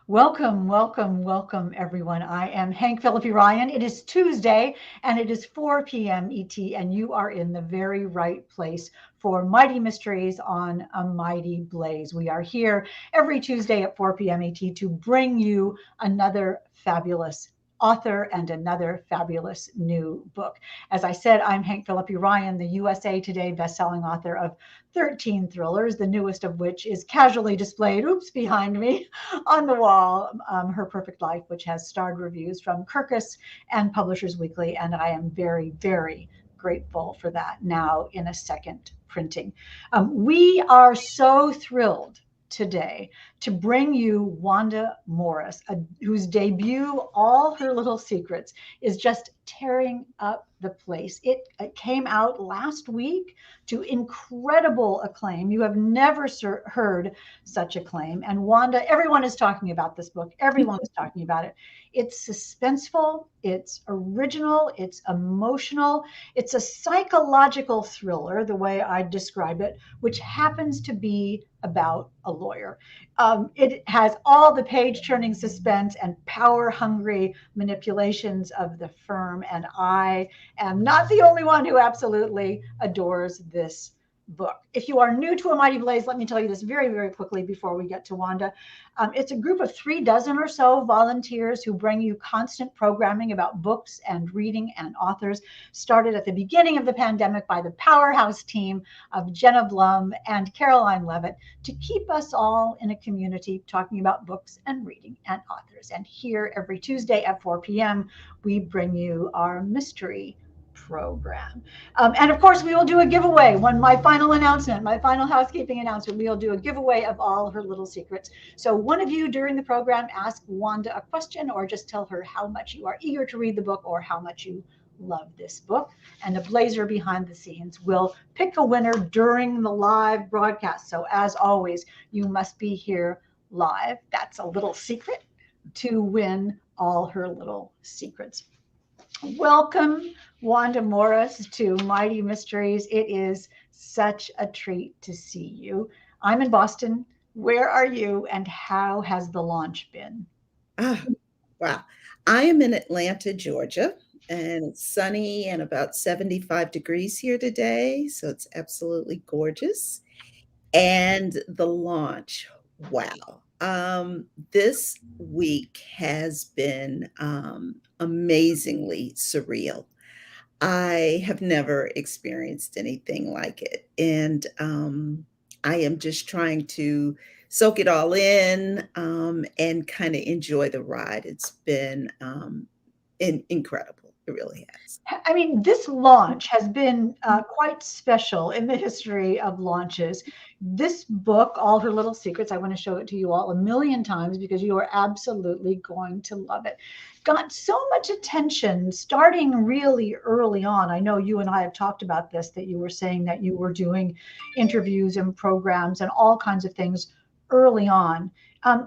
Welcome, welcome, welcome, everyone. I am Hank Phillippi Ryan. It is Tuesday and it is 4 p.m. ET, and you are in the very right place for Mighty Mysteries on a Mighty Blaze. We are here every Tuesday at 4 p.m. ET to bring you another fabulous author and another fabulous new book. As I said, I'm Hank Phillippi Ryan, the USA Today bestselling author of 13 thrillers, the newest of which is casually displayed, oops, behind me on the wall, Her Perfect Life, which has starred reviews from Kirkus and Publishers Weekly. And I am very, very grateful for that now in a second printing. We are so thrilled today to bring you Wanda Morris, whose debut, All Her Little Secrets, is just tearing up the place. It came out last week to incredible acclaim. You have never heard such acclaim. And Wanda, everyone is talking about this book. Everyone is talking about it. It's suspenseful, it's original, it's emotional, it's a psychological thriller, the way I describe it, which happens to be about a lawyer. It has all the page turning suspense and power hungry manipulations of the firm. And I am not the only one who absolutely adores this book. If you are new to A Mighty Blaze, let me tell you this very, very quickly before we get to Wanda. It's a group of 36 or so volunteers who bring you constant programming about books and reading and authors, started at the beginning of the pandemic by the powerhouse team of Jenna Blum and Caroline Levitt to keep us all in a community talking about books and reading and authors. And here every Tuesday at 4 p.m., we bring you our mystery program. And of course, we will do a giveaway. My final announcement, my final housekeeping announcement, we will do a giveaway of All Her Little Secrets. So one of you during the program ask Wanda a question or just tell her how much you are eager to read the book or how much you love this book. And the blazer behind the scenes will pick a winner during the live broadcast. So as always, you must be here live. That's a little secret to win All Her Little Secrets. Welcome, Wanda Morris, to Mighty Mysteries. It is such a treat to see you. I'm in Boston. Where are you, and how has the launch been? Ah, wow. I am in Atlanta, Georgia, and it's sunny and about 75 degrees here today. So it's absolutely gorgeous. And the launch, wow. This week has been amazingly surreal. I have never experienced anything like it. And I am just trying to soak it all in and kind of enjoy the ride. It's been incredible. It really has. I mean, this launch has been quite special in the history of launches. This book, All Her Little Secrets, I want to show it to you all a million times because you are absolutely going to love it. Got so much attention starting really early on. I know you and I have talked about this, that you were saying that you were doing interviews and programs and all kinds of things early on.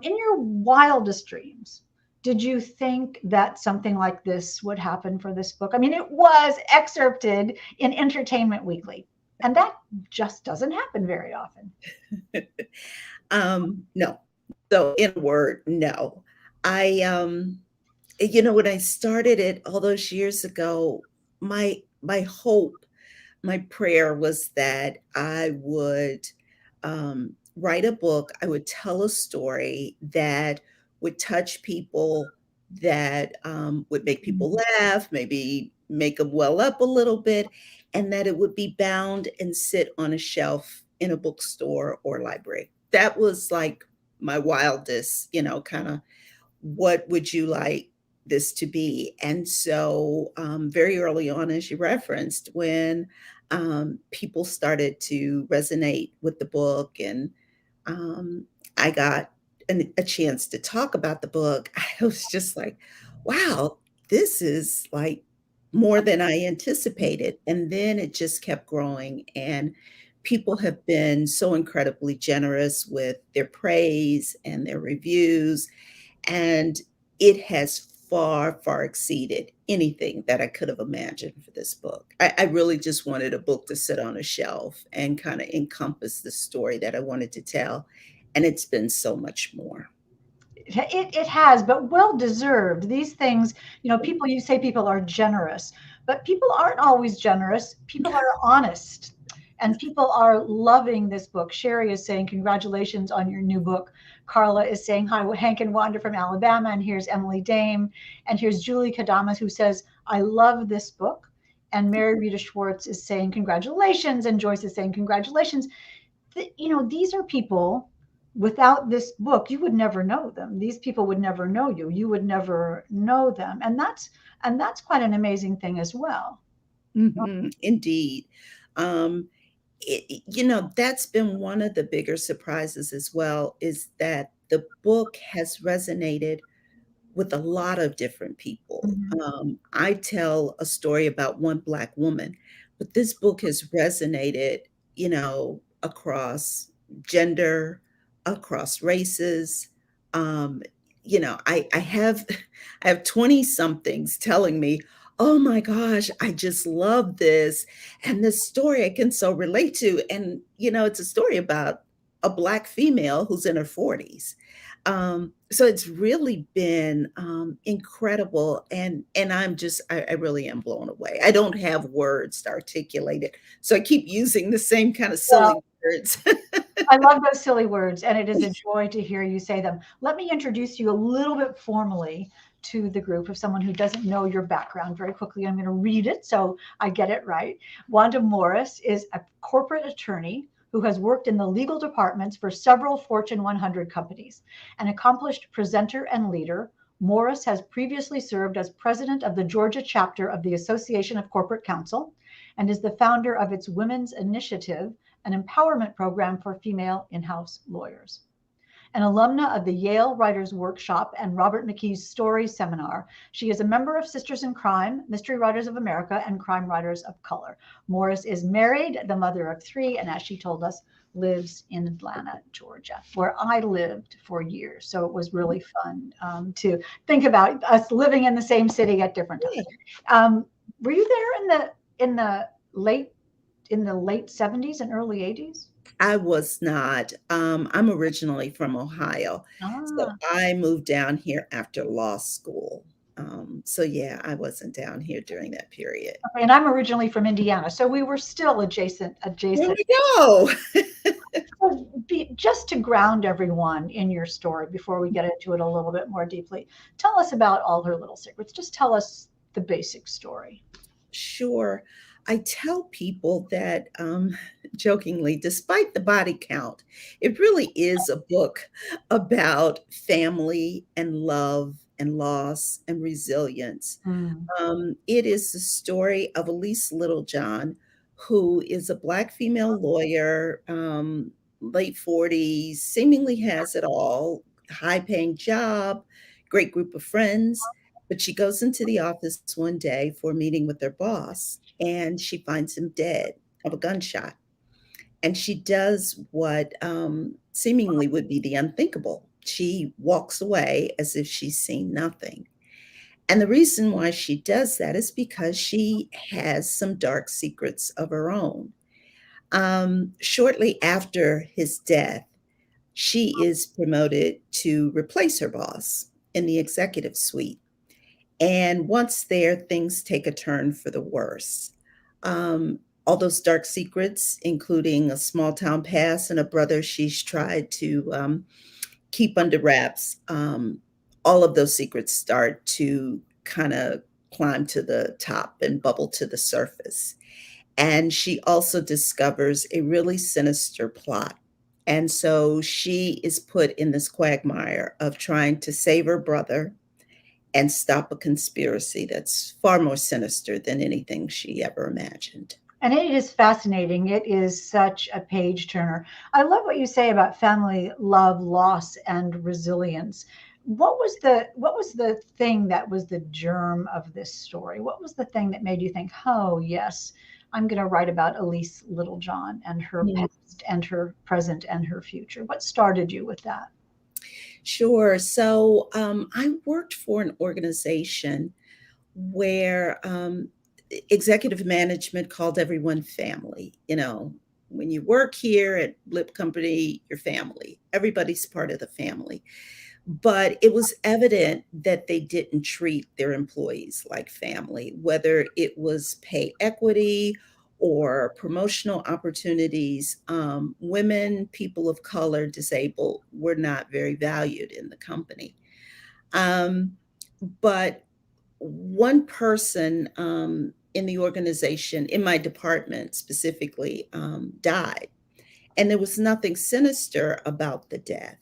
In your wildest dreams, did you think that something like this would happen for this book? I mean, it was excerpted in Entertainment Weekly, and that just doesn't happen very often. No. So in a word, no. I when I started it all those years ago, my hope, my prayer was that I would write a book. I would tell a story that would touch people, that would make people laugh, maybe make them well up a little bit, and that it would be bound and sit on a shelf in a bookstore or library. That was like my wildest, kind of what would you like this to be? And so, very early on, as you referenced, when people started to resonate with the book and I got a chance to talk about the book, I was just like, wow, this is like more than I anticipated. And then it just kept growing. And people have been so incredibly generous with their praise and their reviews. And it has far, far exceeded anything that I could have imagined for this book. I really just wanted a book to sit on a shelf and kind of encompass the story that I wanted to tell. And it's been so much more. It has, but well deserved. These things, people, you say people are generous, but people aren't always generous. People are honest, and people are loving this book. Sherry is saying, congratulations on your new book. Carla is saying, hi, Hank and Wanda from Alabama. And here's Emily Dame. And here's Julie Kadamas, who says, I love this book. And Mary Rita Schwartz is saying, congratulations. And Joyce is saying, congratulations. These are people, without this book you would never know them. These people would never know you. You would never know them. And that's quite an amazing thing as well. Indeed. Um, that's been one of the bigger surprises as well, is that the book has resonated with a lot of different people. Mhm. I tell a story about one Black woman, but this book has resonated, across gender, across races. Um, I have I have 20 somethings telling me, oh my gosh, I just love this. And this story I can so relate to. And, it's a story about a Black female who's in her 40s. So it's really been incredible, and I really am blown away. I don't have words to articulate it, so I keep using the same kind of silly Well, words. I love those silly words, and it is a joy to hear you say them. Let me introduce you a little bit formally to the group of someone who doesn't know your background very quickly. I'm going to read it so I get it right. Wanda Morris is a corporate attorney who has worked in the legal departments for several Fortune 100 companies. An accomplished presenter and leader, Morris has previously served as president of the Georgia chapter of the Association of Corporate Counsel and is the founder of its Women's Initiative, an empowerment program for female in-house lawyers. An alumna of the Yale Writers Workshop and Robert McKee's Story Seminar, she is a member of Sisters in Crime, Mystery Writers of America, and Crime Writers of Color. Morris is married, the mother of 3, and as she told us, lives in Atlanta, Georgia, where I lived for years. So it was really fun to think about us living in the same city at different times. Were you there in the late late 70s and early 80s? I was not. I'm originally from Ohio, so Ah, I moved down here after law school. So yeah, I wasn't down here during that period. okay. And I'm originally from Indiana, so we were still adjacent. There Adjacent. we go. So just to ground everyone in your story before we get into it a little bit more deeply, tell us about all her little secrets. Just tell us the basic story. Sure. I tell people that, jokingly, despite the body count, it really is a book about family and love and loss and resilience. Mm. It is the story of Elise Littlejohn, who is a Black female lawyer, late 40s, seemingly has it all, high paying job, great group of friends. But she goes into the office one day for a meeting with her boss, and she finds him dead of a gunshot. And she does what seemingly would be the unthinkable. She walks away as if she's seen nothing. And the reason why she does that is because she has some dark secrets of her own. Shortly after his death, she is promoted to replace her boss in the executive suite. And once there, things take a turn for the worse. All those dark secrets, including a small town past and a brother she's tried to keep under wraps, all of those secrets start to kind of climb to the top and bubble to the surface. And she also discovers a really sinister plot. And so she is put in this quagmire of trying to save her brother and stop a conspiracy that's far more sinister than anything she ever imagined. And it is fascinating. It is such a page turner. I love what you say about family love, loss, and resilience. What was the thing that was the germ of this story? What was the thing that made you think, oh yes, I'm going to write about Elise Littlejohn and her Mm, past and her present and her future? What started you with that? sure. So I worked for an organization where executive management called everyone family. When you work here at Blip Company, your family, everybody's part of the family. but it was evident that they didn't treat their employees like family, whether it was pay equity or promotional opportunities. Women, people of color, disabled were not very valued in the company. Um, but one person in the organization, in my department specifically, died. And there was nothing sinister about the death,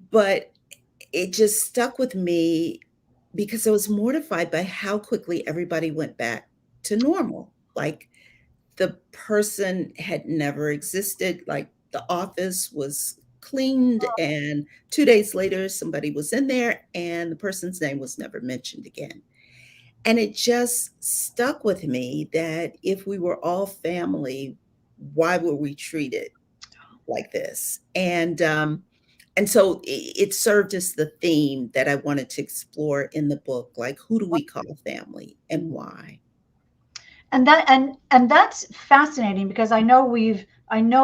but it just stuck with me because I was mortified by how quickly everybody went back to normal. Like the person had never existed, like the office was cleaned, and 2 days later, somebody was in there, and the person's name was never mentioned again. And it just stuck with me that if we were all family, why were we treated like this? And so it served as the theme that I wanted to explore in the book, like who do we call family and why? And that's fascinating because I know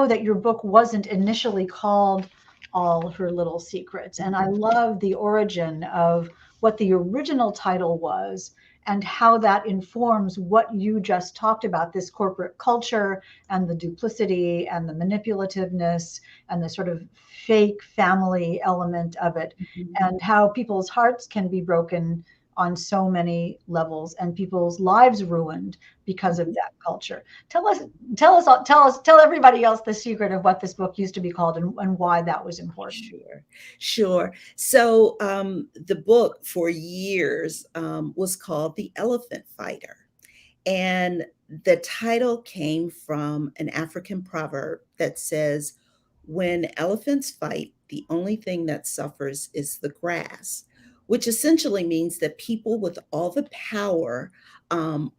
that your book wasn't initially called All Her Little Secrets, and I love the origin of what the original title was and how that informs what you just talked about, this corporate culture and the duplicity and the manipulativeness and the sort of fake family element of it, Mhm. and how people's hearts can be broken on so many levels and people's lives ruined because of Mhm. that culture. Tell everybody else the secret of what this book used to be called, and why that was important. Sure, sure. So the book for years was called The Elephant Fighter. And the title came from an African proverb that says, when elephants fight, the only thing that suffers is the grass, which essentially means that people with all the power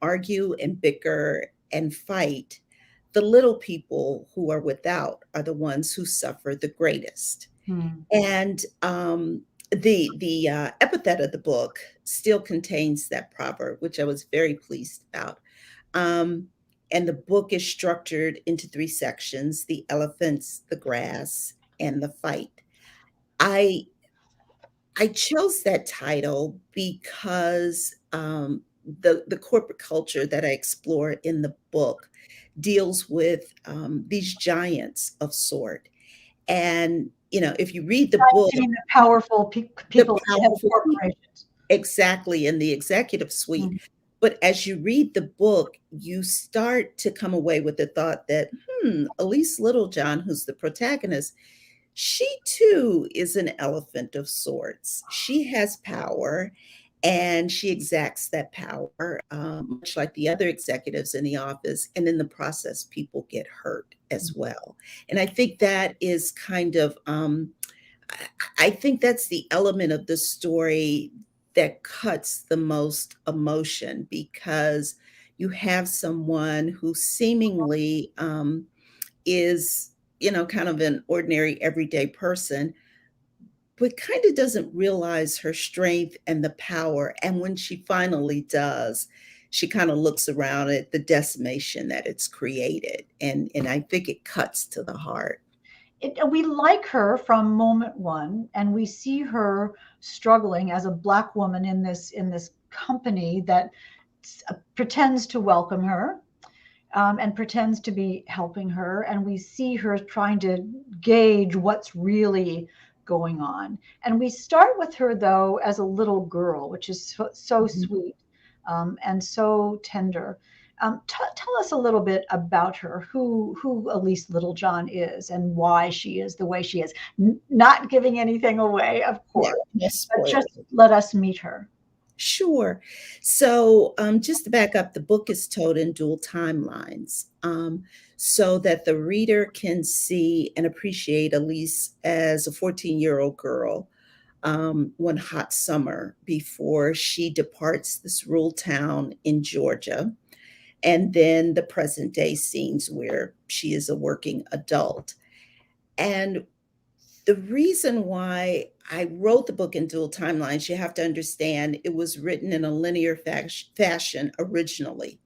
argue and bicker and fight. The little people who are without are the ones who suffer the greatest. Hmm. And the epithet of the book still contains that proverb, which I was very pleased about. Um, and the book is structured into three sections: the elephants, the grass, and the fight. I I chose that title because the corporate culture that I explore in the book deals with these giants of sort. And if you read the book, Meaning the powerful the people that have powerful people, corporations. exactly, in the executive suite. Hmm. But as you read the book, you start to come away with the thought that, Elise Littlejohn, who's the protagonist, she too is an elephant of sorts. She has power and she exacts that power, much like the other executives in the office. And in the process, people get hurt as well. And I think that is kind of, I think that's the element of the story that cuts the most emotion, because you have someone who seemingly is, kind of an ordinary everyday person, but kind of doesn't realize her strength and the power. And when she finally does, she kind of looks around at the decimation that it's created. And I think it cuts to the heart. We like her from moment one, and we see her struggling as a black woman in this company that pretends to welcome her, and pretends to be helping her. And we see her trying to gauge what's really going on. And we start with her, though, as a little girl, which is so Mhm. sweet, and so tender. Tell us a little bit about her, who Elise Littlejohn is, and why she is the way she is. Not giving anything away, of No, course, no but just spoilers. let us meet her. Sure. So, just to back up, the book is told in dual timelines, so that the reader can see and appreciate Elise as a 14-year-old girl, one hot summer before she departs this rural town in Georgia, and then the present day scenes where she is a working adult. And the reason why I wrote the book in dual timelines, you have to understand, it was written in a linear fashion originally.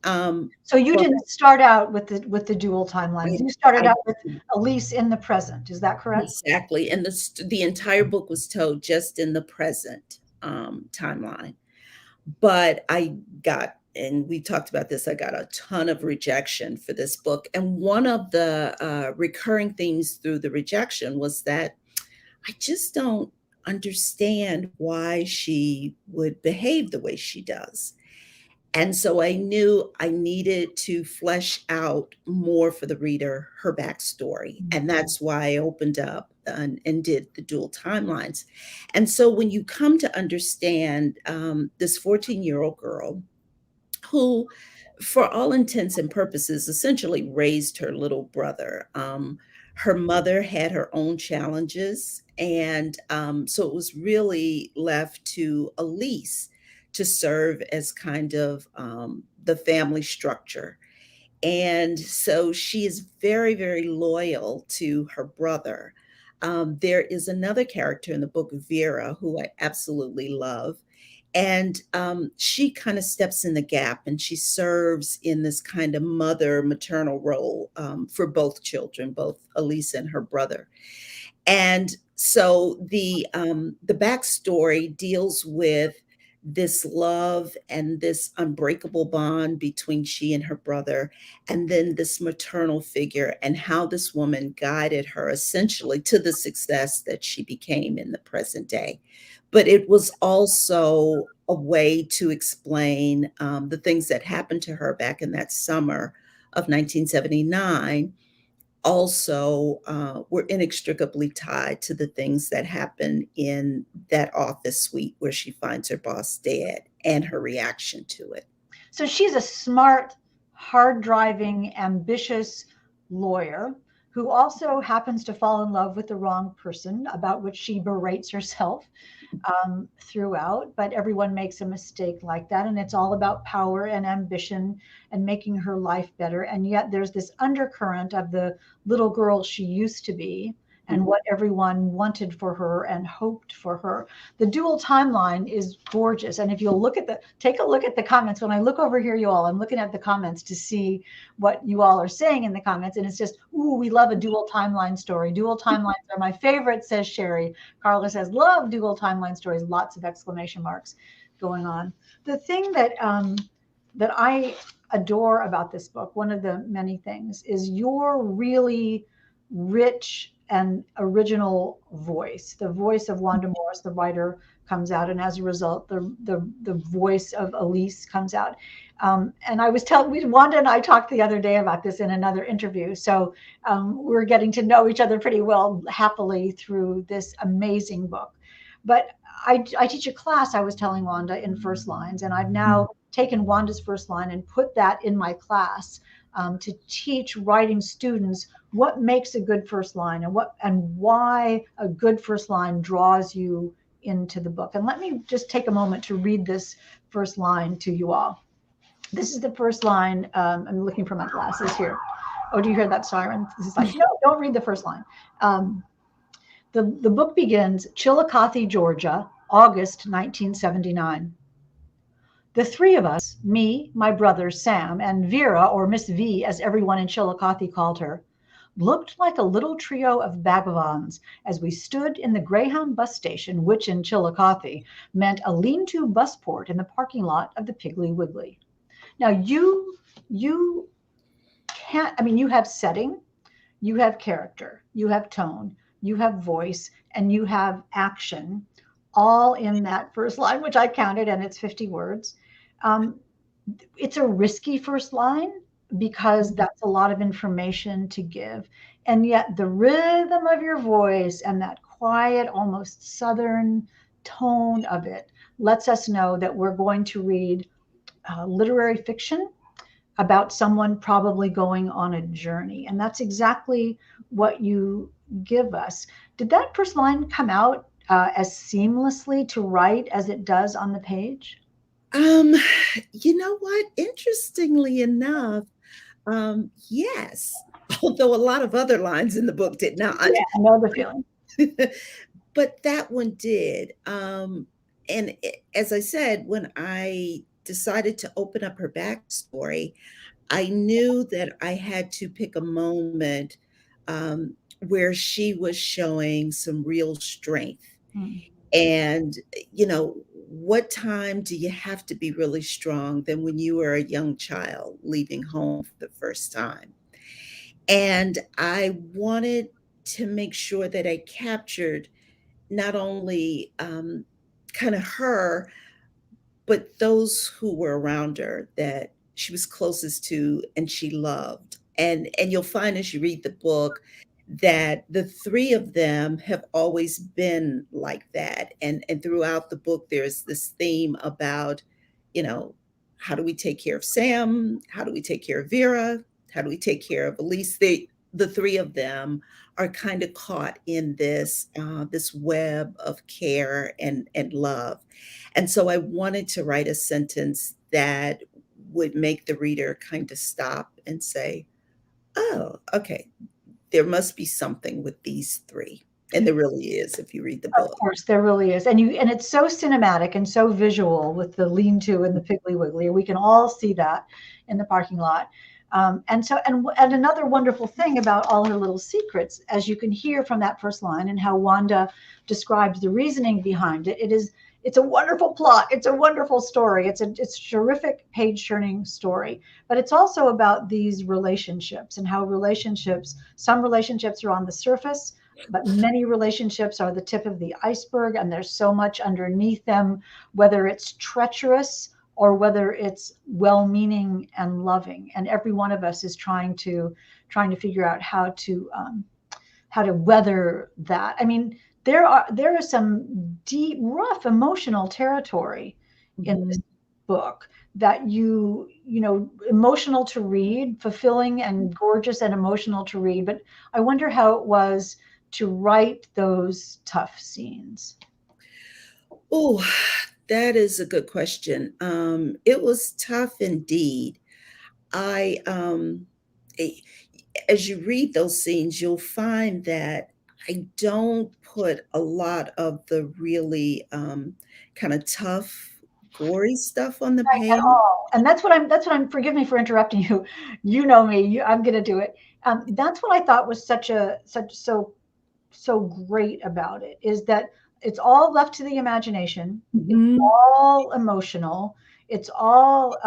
So you But didn't start out with the dual timelines. I, You started I out with Elise in the present. Is that correct? exactly, and the entire book was told just in the present timeline. But I got, and we talked about this, I got a ton of rejection for this book. And one of the recurring themes through the rejection was that I just don't understand why she would behave the way she does. And so I knew I needed to flesh out more for the reader her backstory. And that's why I opened up and did the dual timelines. And so when you come to understand this 14-year-old girl who, for all intents and purposes, essentially raised her little brother. Her mother had her own challenges. And so it was really left to Elise to serve as kind of the family structure. And so she is very, very loyal to her brother. There is another character in the book, Vera, who I absolutely love. And she kind of steps in the gap and she serves in this kind of mother maternal role for both children, both Elise and her brother. And so the backstory deals with this love and this unbreakable bond between she and her brother, and then this maternal figure, and how this woman guided her essentially to the success that she became in the present day. But it was also a way to explain the things that happened to her back in that summer of 1979 also were inextricably tied to the things that happen in that office suite where she finds her boss dead and her reaction to it. So she's a smart, hard driving, ambitious lawyer who also happens to fall in love with the wrong person, about which she berates herself throughout. But everyone makes a mistake like that. And it's all about power and ambition and making her life better. And yet there's this undercurrent of the little girl she used to be and what everyone wanted for her and hoped for her. The dual timeline is gorgeous. And if you'll take a look at the comments. When I look over here, you all, I'm looking at the comments to see what you all are saying in the comments. And it's just, ooh, we love a dual timeline story. Dual timelines are my favorite, says Sherry. Carla says, love dual timeline stories. Lots of exclamation marks going on. The thing that I adore about this book, one of the many things, is your really rich and original voice. The voice of Wanda Morris, the writer, comes out, and as a result, the voice of Elise comes out. And I was telling Wanda and I talked the other day about this in another interview. So we're getting to know each other pretty well, happily, through this amazing book. But I teach a class, I was telling Wanda, in first lines, and I've now taken Wanda's first line and put that in my class to teach writing students what makes a good first line and why a good first line draws you into the book. And let me just take a moment to read this first line to you all. This is the first line. I'm looking for my glasses here. Oh, do you hear that siren? This is like, no, don't read the first line. The book begins, Chillicothe, Georgia, August 1979. The three of us, me, my brother Sam, and Vera, or Miss V, as everyone in Chillicothe called her, looked like a little trio of vagabonds as we stood in the Greyhound bus station, which in Chillicothe meant a lean-to busport in the parking lot of the Piggly Wiggly. Now you can't, I mean, you have setting, you have character, you have tone, you have voice, and you have action, all in that first line, which I counted, and it's 50 words. It's a risky first line because that's a lot of information to give. And yet the rhythm of your voice and that quiet, almost Southern tone of it lets us know that we're going to read literary fiction about someone probably going on a journey. And that's exactly what you give us. Did that first line come out as seamlessly to write as it does on the page? Um, you know what? Interestingly enough, yes, although a lot of other lines in the book did not. Yeah, I know the feeling. But that one did. And as I said, when I decided to open up her backstory, I knew that I had to pick a moment where she was showing some real strength. Mm. And, what time do you have to be really strong than when you were a young child leaving home for the first time? And I wanted to make sure that I captured not only kind of her, but those who were around her that she was closest to and she loved. And you'll find as you read the book that the three of them have always been like that. And throughout the book there's this theme about, you know, how do we take care of Sam? How do we take care of Vera? How do we take care of Elise? The three of them are kind of caught in this web of care and love. And so I wanted to write a sentence that would make the reader kind of stop and say, oh, okay, there must be something with these three. And there really is if you read the Of book. course, there really is. And it's so cinematic and so visual with the lean-to and the Piggly Wiggly. We can all see that in the parking lot. And another wonderful thing about all her little secrets, as you can hear from that first line and how Wanda describes the reasoning behind it, it's a wonderful plot. It's a wonderful story. It's a terrific page-turning story. But it's also about these relationships and how some relationships are on the surface, but many relationships are the tip of the iceberg, and there's so much underneath them, whether it's treacherous or whether it's well-meaning and loving. And every one of us is trying to figure out how to weather that. I mean, there is some deep, rough emotional territory in this Mhm. book that emotional to read, fulfilling and gorgeous and emotional to read. But I wonder how it was to write those tough scenes. Oh, that is a good question. It was tough indeed. I a- as you read those scenes, you'll find that I don't put a lot of the really kind of tough, gory stuff on the Right, at page. all. And that's what I'm forgive me for interrupting you. You know me. I'm going to do it. That's what I thought was so great about it, is that it's all left to the imagination. It's Mhm. all emotional. It's all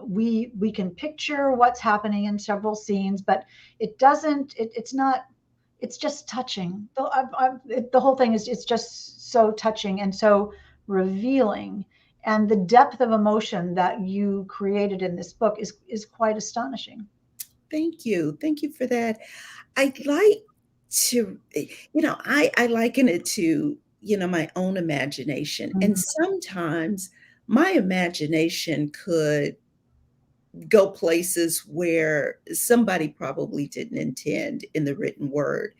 we can picture what's happening in several scenes, but it doesn't. It's not. It's just touching. The whole thing is it's just so touching and so revealing, and the depth of emotion that you created in this book is quite astonishing. Thank you. Thank you for that. I like I liken it to, my own imagination. And Mhm. sometimes my imagination could go places where somebody probably didn't intend in the written word.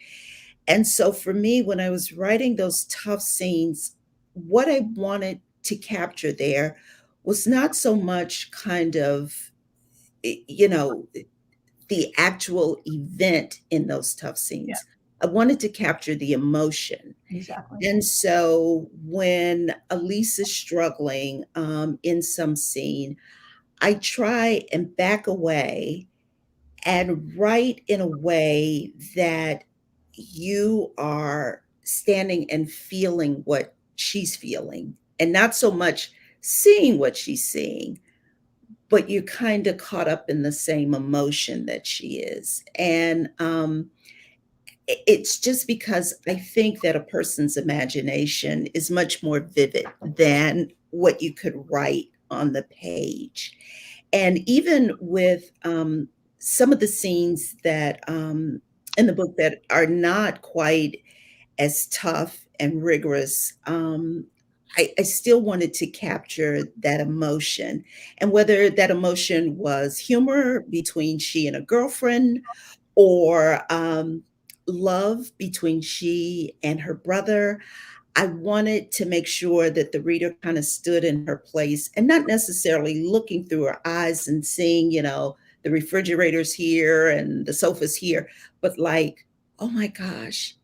And so for me, when I was writing those tough scenes, what I wanted to capture there was not so much kind of, the actual event in those tough Yeah, scenes. I wanted to capture the emotion. exactly. And so when Elise is struggling in some scene, I try and back away and write in a way that you are standing and feeling what she's feeling, and not so much seeing what she's seeing, but you're kind of caught up in the same emotion that she is. And it's just because I think that a person's imagination is much more vivid than what you could write on the page. And even with some of the scenes that in the book that are not quite as tough and rigorous, I still wanted to capture that emotion. And whether that emotion was humor between she and a girlfriend, or love between she and her brother, I wanted to make sure that the reader kind of stood in her place and not necessarily looking through her eyes and seeing, the refrigerator's here and the sofa's here, but like, oh my gosh,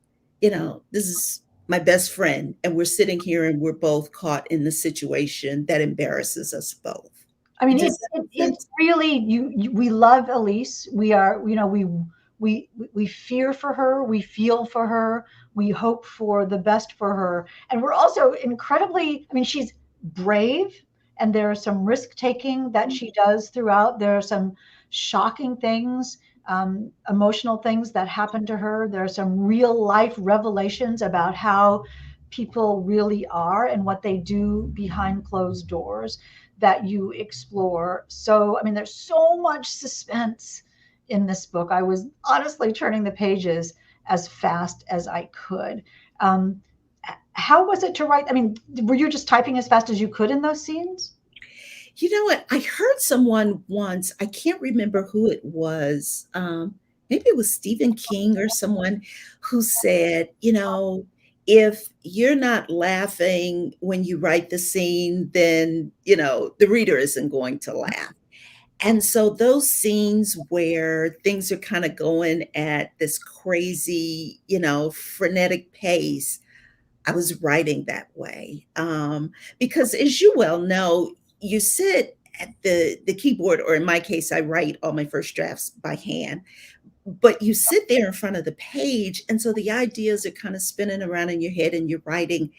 this is my best friend. And we're sitting here and we're both caught in the situation that embarrasses us both. I mean, Does that make it's sense? really we love Elise. We are, we fear for her, we feel for her, we hope for the best for her, and we're also incredibly. I mean, she's brave, and there are some risk taking that she does throughout. There are some shocking things, emotional things that happen to her. There are some real life revelations about how people really are and what they do behind closed doors that you explore. So, I mean, there's so much suspense in this book. I was honestly turning the pages as fast as I could. Um, how was it to write? I mean, were you just typing as fast as you could in those scenes? You know what? I heard someone once, I can't remember who it was. Maybe it was Stephen King or someone who said, if you're not laughing when you write the scene, then, the reader isn't going to laugh. And so those scenes where things are kind of going at this crazy, frenetic pace, I was writing that way. Because as you well know, you sit at the keyboard, or in my case, I write all my first drafts by hand, but you sit there in front of the page. And so the ideas are kind of spinning around in your head and you're writing.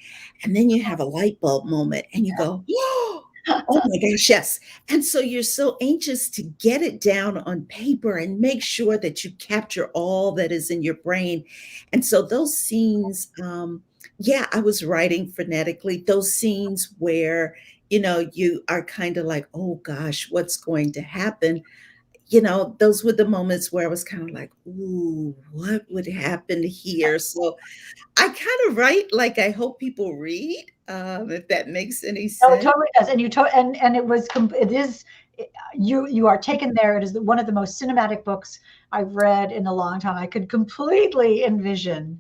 And then you have a light bulb moment and you go, oh my gosh, yes. And so you're so anxious to get it down on paper and make sure that you capture all that is in your brain. And so those scenes, yeah, I was writing frenetically. Those scenes where, you are kind of like, oh gosh, what's going to happen? Those were the moments where I was kind of like, ooh, what would happen here? So I kind of write like I hope people read, if that makes any No, it sense. totally does. And and it is, you are taken there. It is one of the most cinematic books I've read in a long time. I could completely envision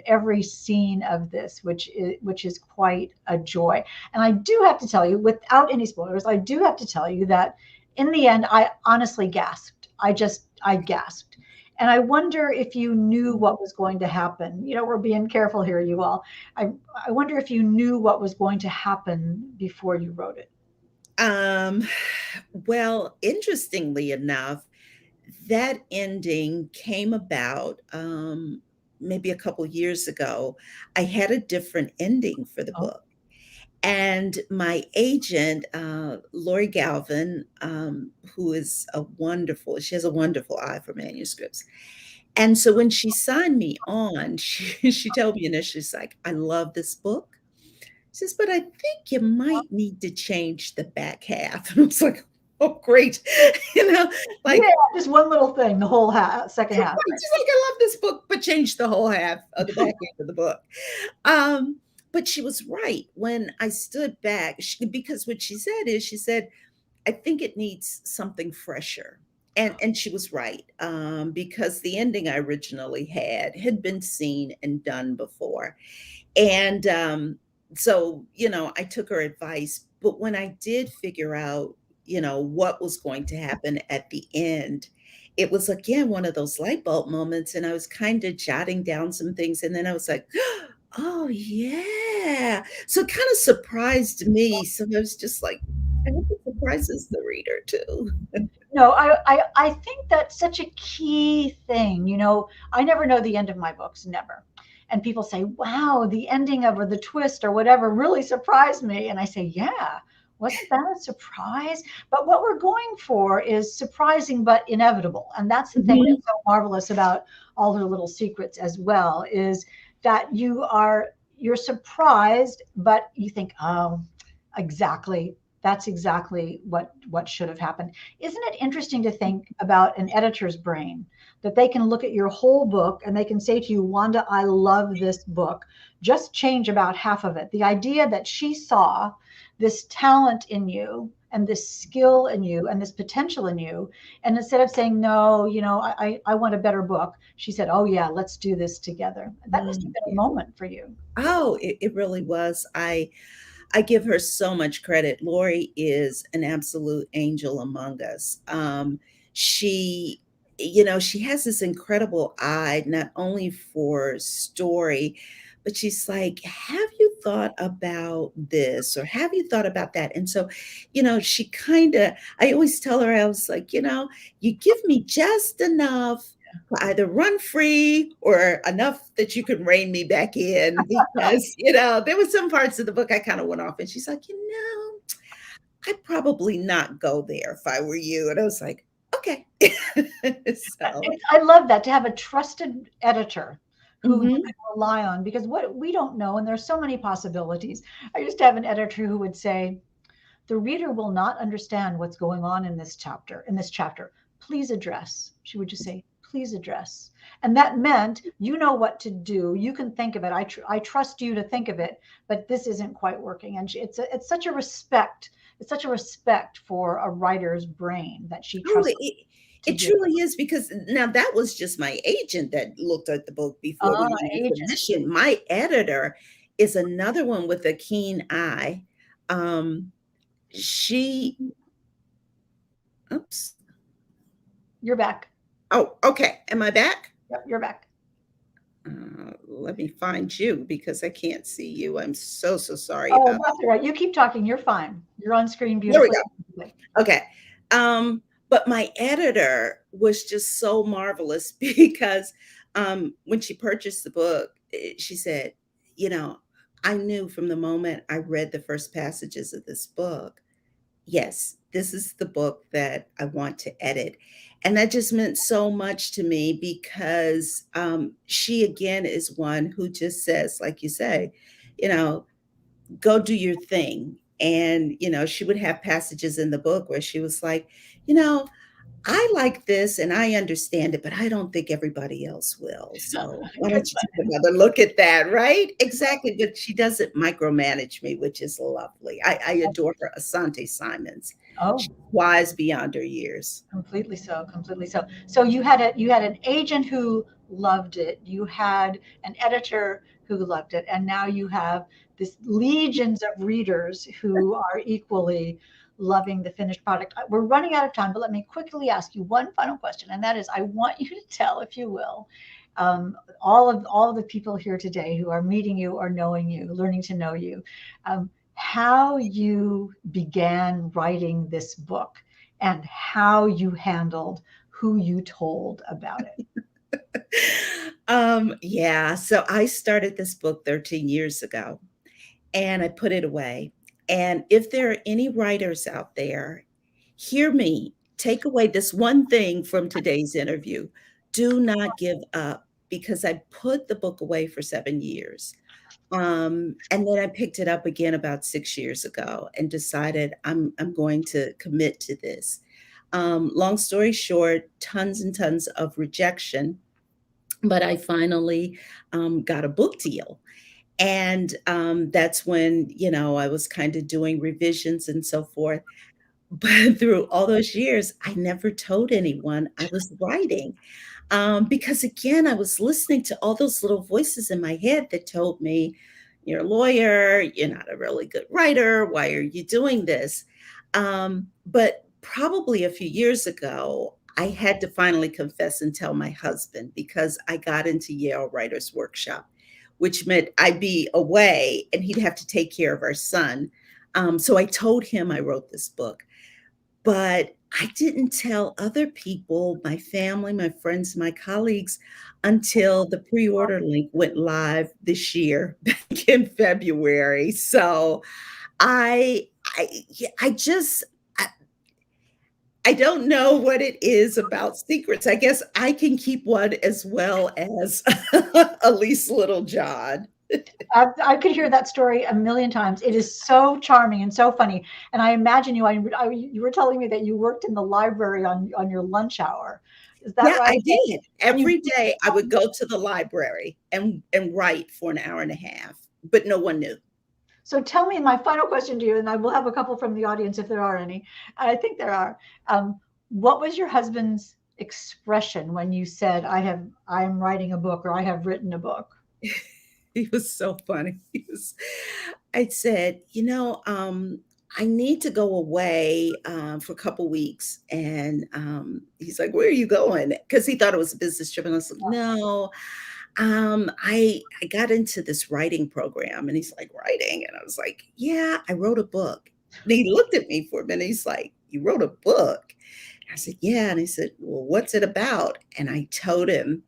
every scene of this, which is quite a joy. And I do have to tell you, without any spoilers, I do have to tell you that in the end, I honestly gasped. I gasped. And I wonder if you knew what was going to happen. We're being careful here, you all. I, I wonder if you knew what was going to happen before you wrote it. Um, well, interestingly enough, that ending came about maybe a couple years ago. I had a different ending for the Oh, book. And my agent, Lori Galvin, who is she has a wonderful eye for manuscripts. And so when she signed me on, she told me initially, she's like, I love this book. She says, but I think you might need to change the back half. And I was like, oh, great. you know, yeah, like, just one little thing, the whole second half. she's like, I love this book, but change the whole half of the back half of the book. Um, but she was right when I stood back, because what she said is, she said, I think it needs something fresher. And she was right, because the ending I originally had been seen and done before. And so, I took her advice. But when I did figure out, what was going to happen at the end, it was again one of those light bulb moments. And I was kind of jotting down some things. And then I was like, oh, yeah. So it kind of surprised me. So I was just like, I hope it surprises the reader too. No, I think that's such a key thing. I never know the end of my books, never. And people say, wow, the ending of or the twist or whatever really surprised me. And I say, yeah, wasn't that a surprise? But what we're going for is surprising but inevitable. And that's the thing Mhm. that's so marvelous about all her little secrets as well, is that you're surprised, but you think, oh, exactly. That's exactly what should have happened. Isn't it interesting to think about an editor's brain, that they can look at your whole book and they can say to you, Wanda, I love this book. Just change about half of it. The idea that she saw this talent in you and this skill in you and this potential in you, and instead of saying, no, I want a better book, she said, oh yeah, let's do this together. That must have been a Yeah. moment for you. Oh, it really was. I give her so much credit. Lori is an absolute angel among us. She, she has this incredible eye, not only for story, but she's like, have you thought about this? Or have you thought about that? And so, she I always tell her, I was like, you give me just enough to either run free or enough that you can rein me back in because, there was some parts of the book I kind of went off and she's like, I'd probably not go there if I were you. And I was like, okay. So, I love that, to have a trusted editor who you mhm. can rely on, because what we don't know, and there's so many possibilities. I used to have an editor who would say, the reader will not understand what's going on in this chapter. Please address. She would just say, please address. And that meant, you know what to do. You can think of it. I trust you to think of it, but this isn't quite working. And it's such a respect. It's such a respect for a writer's brain that she Oh, trusts to it do. truly is because now that was just my agent that looked at the book before we Ah, went into agent. submission. My editor is another one with a keen eye. She, oops. You're back. Oh, okay. Am I back? Yep, you're back. Let me find you because I can't see you. I'm so, so sorry Oh, about that's all right. You keep talking. You're fine. You're on screen There we beautifully. go. Okay. But my editor was just so marvelous because when she purchased the book, she said, you know, I knew from the moment I read the first passages of this book, yes, this is the book that I want to edit. And that just meant so much to me because she, again, is one who just says, like you say, you know, go do your thing. And, she would have passages in the book where she was like, you know, I like this and I understand it, but I don't think everybody else will. So why don't Good. you take another look at that? Right? Exactly. But she doesn't micromanage me, which is lovely. I adore her. Asante Simons. Oh, She's wise beyond her years. completely so, completely so. So you had an agent who loved it. You had an editor who loved it, and now you have this legions of readers who are equally loving the finished product. We're running out of time, but let me quickly ask you one final question, and that is, I want you to tell, if you will, all of the people here today who are meeting you or knowing you, learning to know you, how you began writing this book and how you handled who you told about it. Yeah. So I started this book 13 years ago and I put it away. And if there are any writers out there, hear me, take away this one thing from today's interview. Do not give up because I put the book away for 7 years. And then I picked it up again about 6 years ago and decided I'm going to commit to this. Long story short, tons and tons of rejection, but I finally got a book deal. And that's when, I was kind of doing revisions and so forth. But through all those years, I never told anyone I was writing. Because again, I was listening to all those little voices in my head that told me, you're a lawyer, you're not a really good writer, why are you doing this? But probably a few years ago, I had to finally confess and tell my husband because I got into Yale Writers Workshop, which meant I'd be away and he'd have to take care of our son. So I told him I wrote this book. But I didn't tell other people, my family, my friends, my colleagues, until the pre-order link went live this year, back in February. So yeah, I don't know what it is about secrets. I guess I can keep one as well as Elise Littlejohn. I could hear that story a million times. It is so charming and so funny. And I imagine you were telling me that you worked in the library on your lunch hour. Is that Yeah, right? I did. And you, Every day I would go to the library and write for an hour and a half, but no one knew. so tell me, my final question to you, and I will have a couple from the audience if there are any. I think there are. What was your husband's expression when you said, I'm writing a book, or I have written a book? He was so funny. I said, I need to go away for a couple weeks. And he's like, where are you going? Because he thought it was a business trip. And I was like, no, I got into this writing program, and he's like, "Writing?" And I was like, "Yeah, I wrote a book." And he looked at me for a minute. He's like, "You wrote a book?" I said, "Yeah." And he said, "Well, what's it about?" And I told him,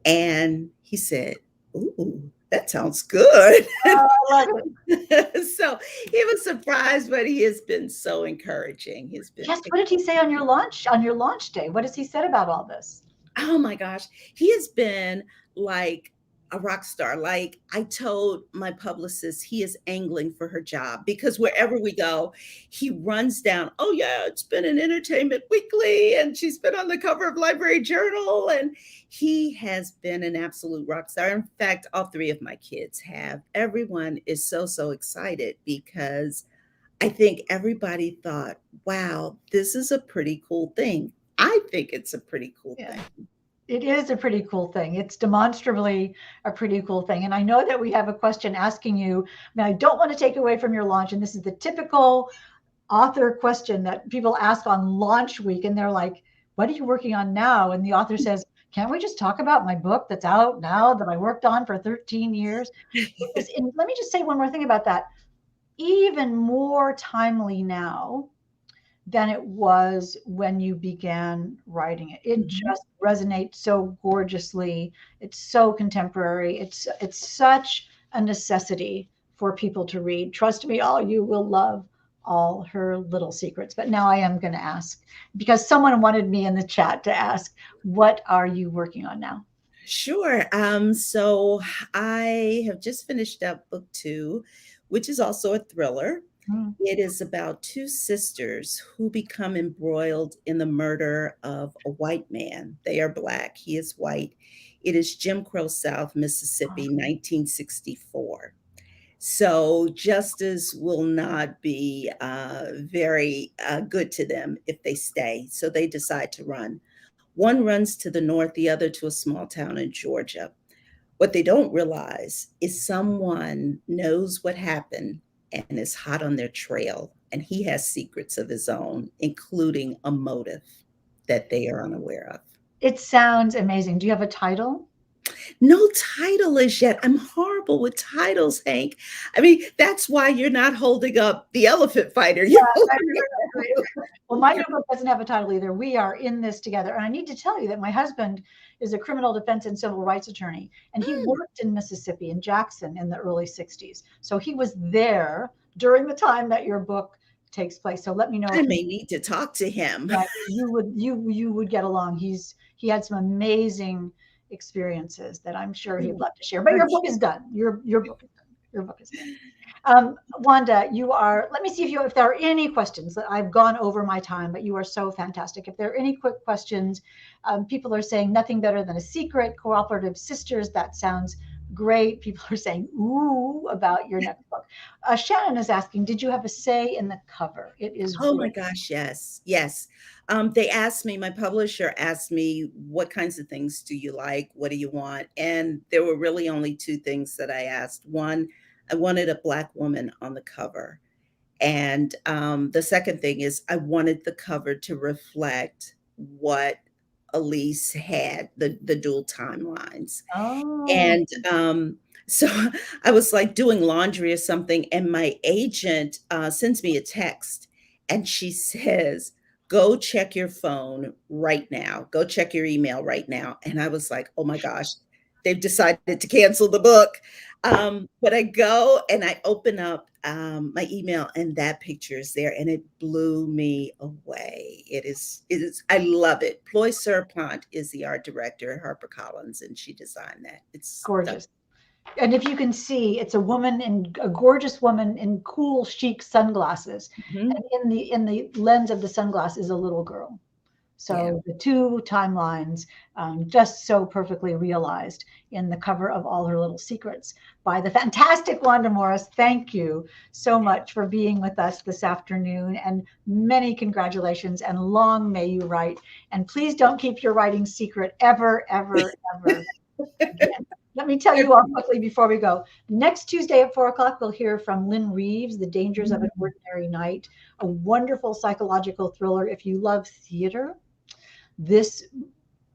and he said, "Ooh, that sounds good." Oh, I love it. So he was surprised, but he has been so encouraging. He's been, Yes. What did he say on your launch day? What has he said about all this? oh my gosh, he has been like a rock star. Like I told my publicist, he is angling for her job because wherever we go, he runs down, "Oh yeah, it's been in Entertainment Weekly and she's been on the cover of Library Journal." And he has been an absolute rock star. In fact, all three of my kids have. Everyone is so, so excited because I think everybody thought, wow, this is a pretty cool thing. I think it's a pretty cool Yeah. thing. It is a pretty cool thing. It's demonstrably a pretty cool thing. And I know that we have a question asking you. Now, I don't want to take away from your launch. And this is the typical author question that people ask on launch week. And they're like, what are you working on now? And the author says, can't we just talk about my book that's out now that I worked on for 13 years? Because, and let me just say one more thing about that. Even more timely now than it was when you began writing it. It Mhm. just resonates so gorgeously. It's so contemporary. It's such a necessity for people to read. Trust me, all you will love all her little secrets. But now I am going to ask because someone wanted me in the chat to ask, what are you working on now? Sure. So I have just finished up book two, which is also a thriller. Mm. It is about two sisters who become embroiled in the murder of a white man. They are Black, he is white. It is Jim Crow South, Mississippi, 1964. So justice will not be very good to them if they stay. So they decide to run. One runs to the north, the other to a small town in Georgia. What they don't realize is someone knows what happened and is hot on their trail, and he has secrets of his own, including a motive that they are unaware of. It sounds amazing. Do you have a title? No title as yet. I'm horrible with titles, Hank. I mean, that's why you're not holding up the elephant fighter. You're Right, holding right, up right. Well, my new book doesn't have a title either. We are in this together. And I need to tell you that my husband is a criminal defense and civil rights attorney, and he Mm, worked in Mississippi, in Jackson, in the early 60s. So he was there during the time that your book takes place. So let me know I if may need to talk to him. right, you would get along. He had some amazing experiences that I'm sure he'd Oh, love to share. But I'm your sure. book is done. Your book is done. Your book is done. Wanda, you are, let me see if there are any questions that I've gone over my time, but you are so fantastic. If there are any quick questions, people are saying nothing better than a secret, cooperative sisters. That sounds great. People are saying, ooh, about your next book. Shannon is asking, did you have a say in the cover? It is Oh my gorgeous. gosh, yes, yes. They asked me, my publisher asked me, what kinds of things do you like? What do you want? And there were really only two things that I asked. One, I wanted a Black woman on the cover. And the second thing is, I wanted the cover to reflect what Elise had, the dual timelines. Oh, And so I was like doing laundry or something, and my agent sends me a text and she says, "Go check your phone right now. Go check your email right now." And I was like, oh my gosh, they've decided to cancel the book. But I go and I open up my email, and that picture is there, and it blew me away. It is, I love it. Ploy Serpent is the art director at HarperCollins, and she designed that. It's stunning. gorgeous. And if you can see, it's a woman in a gorgeous woman in cool, chic sunglasses. Mhm. And in the lens of the sunglass is a little girl. Yeah. So the two timelines just so perfectly realized in the cover of All Her Little Secrets by the fantastic Wanda Morris. Thank you so much for being with us this afternoon, and many congratulations, and long may you write. And please don't keep your writing secret ever, ever, ever again. Let me tell you all quickly before we go. Next Tuesday at 4 o'clock, we'll hear from Lynn Reeves, The Dangers of an Mm. Ordinary Night, a wonderful psychological thriller. If you love theater, this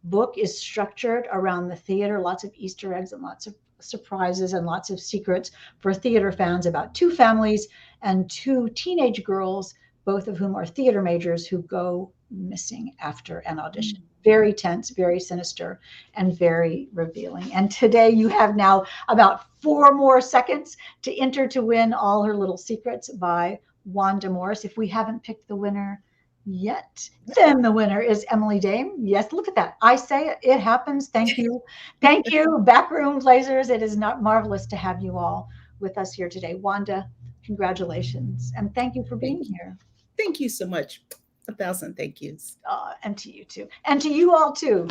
book is structured around the theater, lots of Easter eggs and lots of surprises and lots of secrets for theater fans about two families and two teenage girls, both of whom are theater majors who go missing after an audition. Mm. Very tense, very sinister, and very revealing. And today you have now about 4 more seconds to enter to win All Her Little Secrets by Wanda Morris. If we haven't picked the winner yet, then the winner is Emily Dame. Yes, look at that. I say it, it happens. Thank you. Thank you, Backroom Blazers. It is not marvelous to have you all with us here today. Wanda, congratulations. And thank you for being Thank you. here. Thank you so much. 1,000 thank yous. And to you too. And to you all too